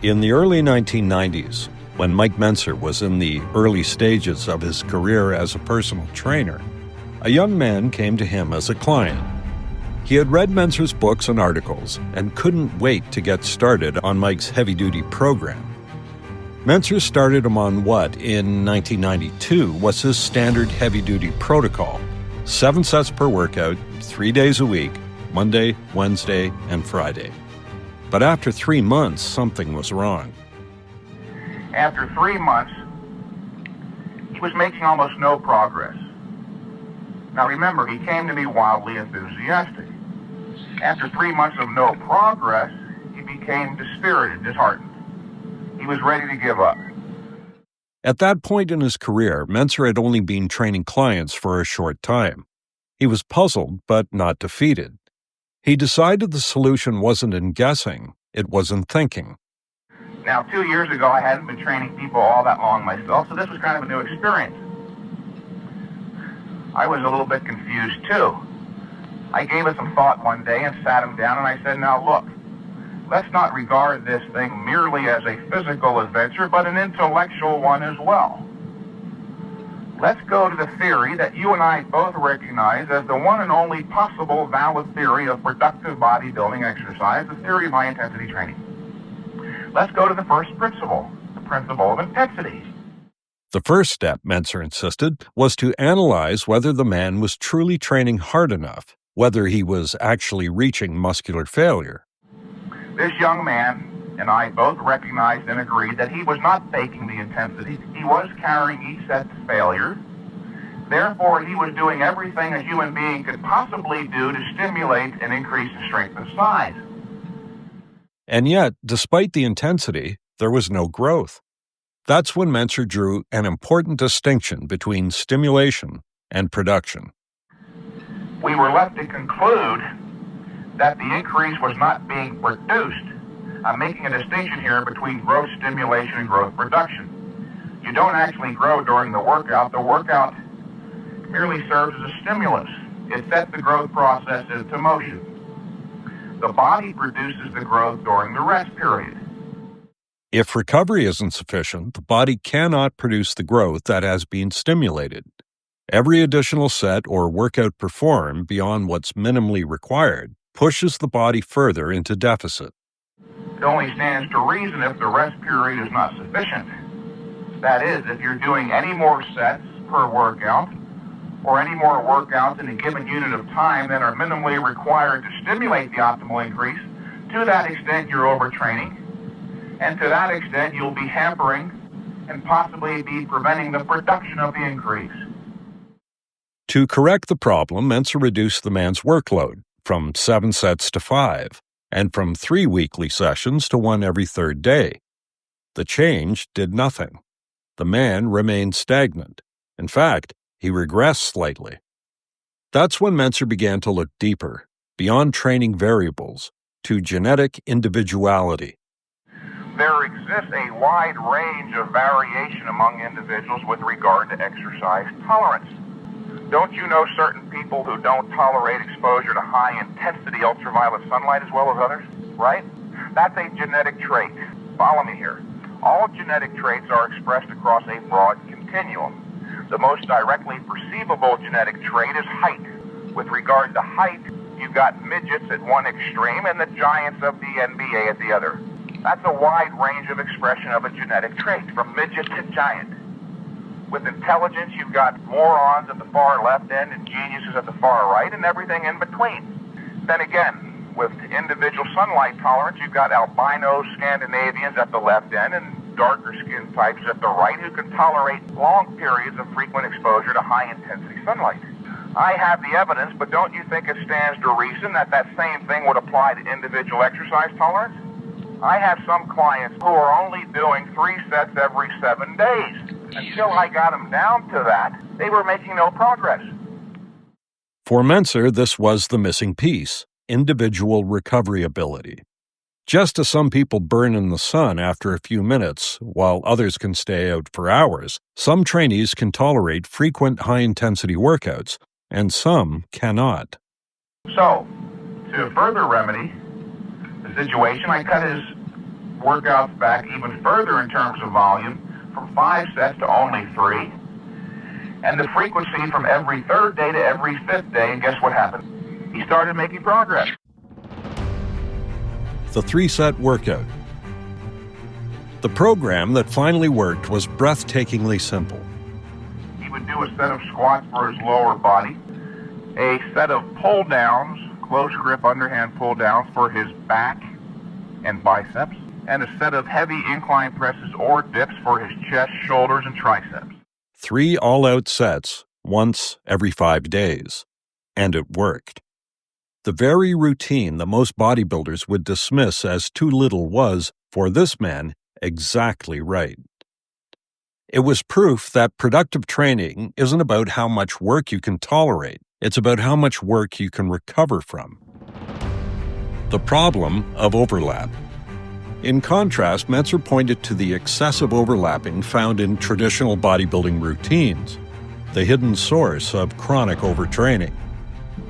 In the early 1990s, when Mike Mentzer was in the early stages of his career as a personal trainer, a young man came to him as a client. He had read Mentzer's books and articles and couldn't wait to get started on Mike's heavy-duty program. Mentzer started him on what, in 1992, was his standard heavy-duty protocol: 7 sets per workout, 3 days a week, Monday, Wednesday, and Friday. But after 3 months, something was wrong. After 3 months, he was making almost no progress. Now remember, he came to me wildly enthusiastic. After 3 months of no progress, he became dispirited, disheartened. He was ready to give up. At that point in his career, Mentzer had only been training clients for a short time. He was puzzled, but not defeated. He decided the solution wasn't in guessing, it was in thinking. Now, 2 years ago, I hadn't been training people all that long myself, so this was kind of a new experience. I was a little bit confused, too. I gave it some thought one day and sat him down and I said, now look, let's not regard this thing merely as a physical adventure, but an intellectual one as well. Let's go to the theory that you and I both recognize as the one and only possible valid theory of productive bodybuilding exercise, the theory of high-intensity training. Let's go to the first principle, the principle of intensity. The first step, Mentzer insisted, was to analyze whether the man was truly training hard enough, whether he was actually reaching muscular failure. This young man and I both recognized and agreed that he was not faking the intensity. He was carrying each set to failure. Therefore, he was doing everything a human being could possibly do to stimulate and increase the strength and size. And yet, despite the intensity, there was no growth. That's when Mentzer drew an important distinction between stimulation and production. We were left to conclude that the increase was not being produced. I'm making a distinction here between growth stimulation and growth production. You don't actually grow during the workout. The workout merely serves as a stimulus. It sets the growth process into motion. The body produces the growth during the rest period. If recovery isn't sufficient, the body cannot produce the growth that has been stimulated. Every additional set or workout performed beyond what's minimally required pushes the body further into deficit. It only stands to reason if the rest period is not sufficient. That is, if you're doing any more sets per workout or any more workouts in a given unit of time than are minimally required to stimulate the optimal increase, to that extent you're overtraining, and to that extent you'll be hampering and possibly be preventing the production of the increase. To correct the problem, Mentzer reduced the man's workload from 7 sets to 5, and from 3 weekly sessions to 1 every third day. The change did nothing. The man remained stagnant. In fact, he regressed slightly. That's when Mentzer began to look deeper, beyond training variables, to genetic individuality. There exists a wide range of variation among individuals with regard to exercise tolerance. Don't you know certain people who don't tolerate exposure to high-intensity ultraviolet sunlight as well as others, right? That's a genetic trait. Follow me here. All genetic traits are expressed across a broad continuum. The most directly perceivable genetic trait is height. With regard to height, you've got midgets at one extreme and the giants of the NBA at the other. That's a wide range of expression of a genetic trait, from midget to giant. With intelligence, you've got morons at the far left end and geniuses at the far right and everything in between. Then again, with individual sunlight tolerance, you've got albinos, Scandinavians at the left end and darker skin types at the right who can tolerate long periods of frequent exposure to high-intensity sunlight. I have the evidence, but don't you think it stands to reason that that same thing would apply to individual exercise tolerance? I have some clients who are only doing 3 sets every 7 days. Until I got them down to that, they were making no progress. For Mentzer, this was the missing piece: individual recovery ability. Just as some people burn in the sun after a few minutes, while others can stay out for hours, some trainees can tolerate frequent high-intensity workouts, and some cannot. So, to further remedy the situation, I cut his workouts back even further in terms of volume, from 5 sets to only 3, and the frequency from every third day to every fifth day, and guess what happened? He started making progress. The 3-set workout. The program that finally worked was breathtakingly simple. He would do a set of squats for his lower body, a set of pull-downs, close grip underhand pull-downs for his back and biceps, and a set of heavy incline presses or dips for his chest, shoulders, and triceps. 3 all-out sets, once every 5 days. And it worked. The very routine that most bodybuilders would dismiss as too little was, for this man, exactly right. It was proof that productive training isn't about how much work you can tolerate. It's about how much work you can recover from. The problem of overlap. In contrast, Mentzer pointed to the excessive overlapping found in traditional bodybuilding routines, the hidden source of chronic overtraining.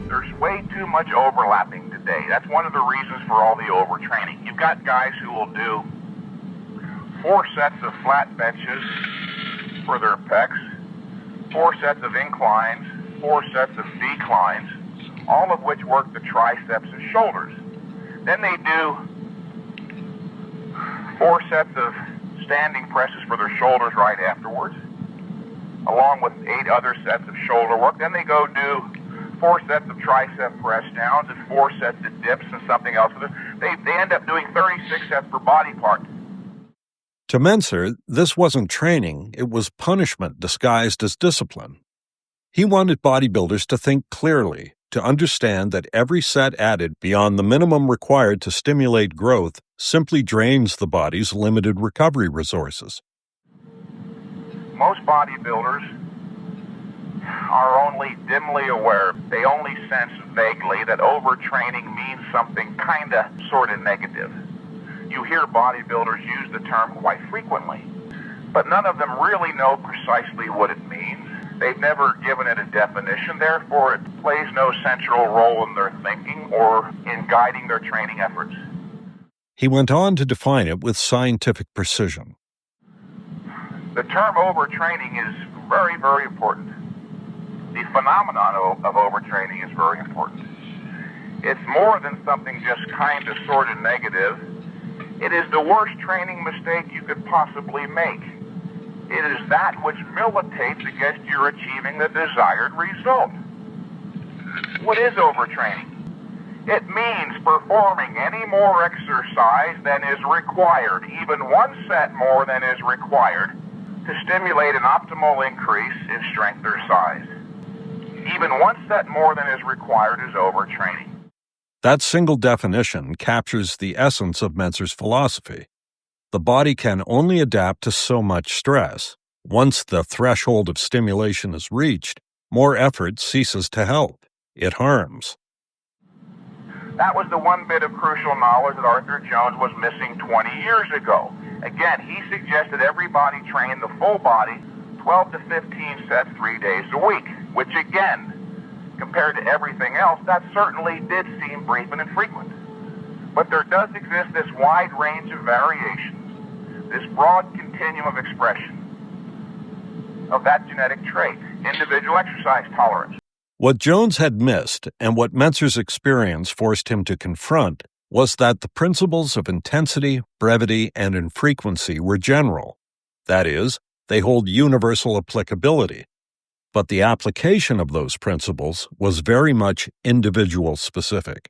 There's way too much overlapping today. That's one of the reasons for all the overtraining. You've got guys who will do 4 sets of flat benches for their pecs, 4 sets of inclines, 4 sets of declines, all of which work the triceps and shoulders. Then they do 4 sets of standing presses for their shoulders right afterwards, along with 8 other sets of shoulder work. Then they go do 4 sets of tricep press downs and 4 sets of dips and something else. They end up doing 36 sets per body part. To Mentzer, this wasn't training, it was punishment disguised as discipline. He wanted bodybuilders to think clearly, to understand that every set added beyond the minimum required to stimulate growth simply drains the body's limited recovery resources. Most bodybuilders are only dimly aware, they only sense vaguely that overtraining means something kinda sorta negative. You hear bodybuilders use the term quite frequently, but none of them really know precisely what it means. They've never given it a definition, therefore it plays no central role in their thinking or in guiding their training efforts. He went on to define it with scientific precision. The term overtraining is very, very important. The phenomenon of overtraining is very important. It's more than something just kind of sort of negative. It is the worst training mistake you could possibly make. It is that which militates against your achieving the desired result. What is overtraining? It means performing any more exercise than is required, even 1 set more than is required, to stimulate an optimal increase in strength or size. Even 1 set more than is required is overtraining. That single definition captures the essence of Mentzer's philosophy. The body can only adapt to so much stress. Once the threshold of stimulation is reached, more effort ceases to help. It harms. That was the one bit of crucial knowledge that Arthur Jones was missing 20 years ago. Again, he suggested everybody train the full body 12 to 15 sets 3 days a week, which again, compared to everything else, that certainly did seem brief and infrequent. But there does exist this wide range of variations, this broad continuum of expression of that genetic trait, individual exercise tolerance. What Jones had missed, and what Mentzer's experience forced him to confront, was that the principles of intensity, brevity, and infrequency were general. That is, they hold universal applicability. But the application of those principles was very much individual-specific.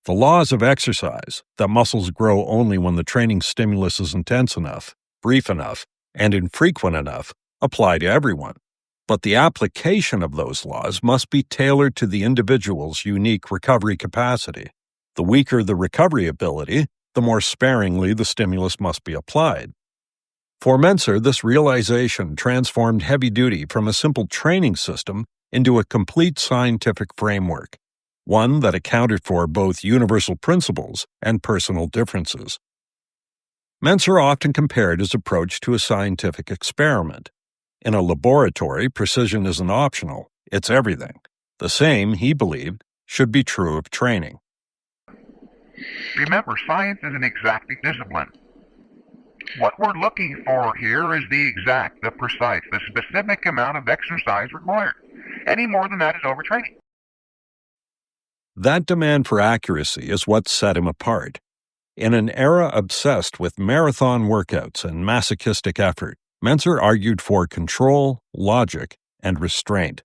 The laws of exercise, that muscles grow only when the training stimulus is intense enough, brief enough, and infrequent enough, apply to everyone. But the application of those laws must be tailored to the individual's unique recovery capacity. The weaker the recovery ability, the more sparingly the stimulus must be applied. For Mentzer, this realization transformed heavy duty from a simple training system into a complete scientific framework, one that accounted for both universal principles and personal differences. Mentzer often compared his approach to a scientific experiment. In a laboratory, precision isn't optional, it's everything. The same, he believed, should be true of training. Remember, science is an exacting discipline. What we're looking for here is the exact, the precise, the specific amount of exercise required. Any more than that is overtraining. That demand for accuracy is what set him apart. In an era obsessed with marathon workouts and masochistic effort, Mentzer argued for control, logic, and restraint.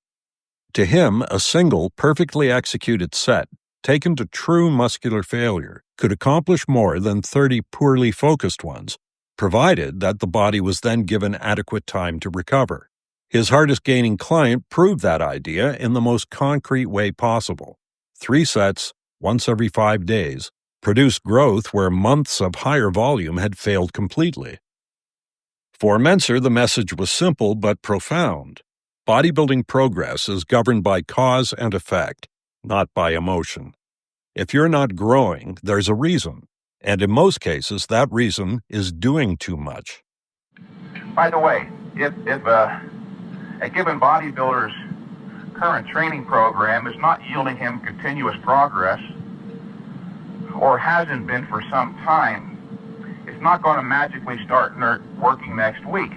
To him, a single, perfectly executed set, taken to true muscular failure, could accomplish more than 30 poorly focused ones, provided that the body was then given adequate time to recover. His hardest-gaining client proved that idea in the most concrete way possible. 3 sets, once every 5 days, produced growth where months of higher volume had failed completely. For Mentzer, the message was simple but profound. Bodybuilding progress is governed by cause and effect, not by emotion. If you're not growing, there's a reason, and in most cases, that reason is doing too much. By the way, if a given bodybuilder's current training program is not yielding him continuous progress, or hasn't been for some time, it's not going to magically start working next week.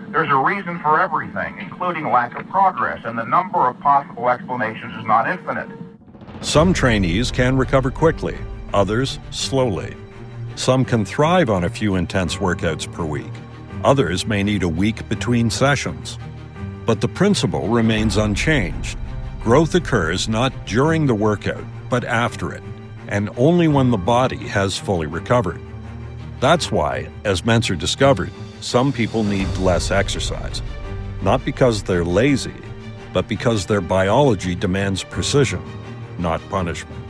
There's a reason for everything, including lack of progress, and the number of possible explanations is not infinite. Some trainees can recover quickly, others slowly. Some can thrive on a few intense workouts per week. Others may need a week between sessions. But the principle remains unchanged. Growth occurs not during the workout, but after it, and only when the body has fully recovered. That's why, as Mentzer discovered, some people need less exercise. Not because they're lazy, but because their biology demands precision, not punishment.